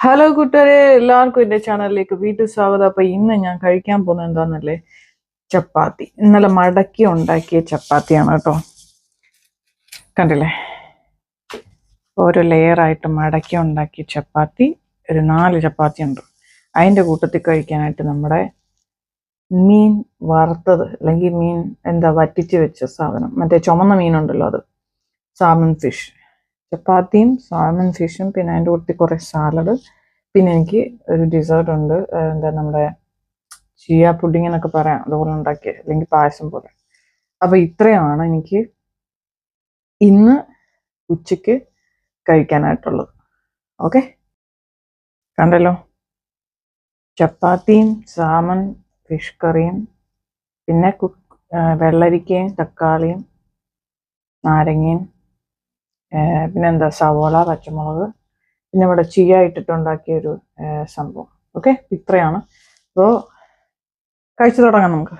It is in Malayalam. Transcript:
ഹലോ കൂട്ടുകാരെ, എല്ലാവർക്കും എൻ്റെ ചാനലിലേക്ക് വീണ്ടും സ്വാഗതം. അപ്പോൾ ഇന്ന് ഞാൻ കഴിക്കാൻ പോകുന്നത് എന്താണെന്നല്ലേ, ചപ്പാത്തി. ഇന്നലെ മടക്കി ഉണ്ടാക്കിയ ചപ്പാത്തിയാണ് കേട്ടോ. കണ്ടില്ലേ, ഓരോ ലെയറായിട്ട് മടക്കി ഉണ്ടാക്കിയ ചപ്പാത്തി. ഒരു 4 ചപ്പാത്തി ഉണ്ട്. അതിൻ്റെ കൂട്ടത്തിൽ കഴിക്കാനായിട്ട് നമ്മുടെ മീൻ വറുത്തത്, അല്ലെങ്കിൽ മീൻ വറ്റിച്ച് വെച്ച സാധനം, മറ്റേ ചുമന്ന മീനുണ്ടല്ലോ, അത് സാമൺ ഫിഷ്. ചപ്പാത്തിയും സാമൺ ഫിഷും, പിന്നെ അതിൻ്റെ കൂട്ടത്തിൽ കുറേ സാലഡ്, പിന്നെ എനിക്ക് ഒരു ഡിസേർട്ട് ഉണ്ട്. നമ്മുടെ ചിയ പുഡിംഗ് എന്നൊക്കെ പറയാം, അതുപോലെ ഉണ്ടാക്കിയ, അല്ലെങ്കിൽ പായസം പോലെ. അപ്പോൾ ഇത്രയാണ് എനിക്ക് ഇന്ന് ഉച്ചയ്ക്ക് കഴിക്കാനായിട്ടുള്ളത്. ഓക്കെ, കണ്ടല്ലോ, ചപ്പാത്തിയും സാമൺ ഫിഷ് കറിയും, പിന്നെ വെള്ളരിക്കയും തക്കാളിയും നാരങ്ങയും, പിന്നെ സവോള, പച്ചമുളക്, പിന്നെ ഇവിടെ ചിയ ഇട്ടിട്ടുണ്ടാക്കിയൊരു സംഭവം. ഓക്കെ, ഇത്രയാണ്. അപ്പോൾ കഴിച്ചു തുടങ്ങാം നമുക്ക്.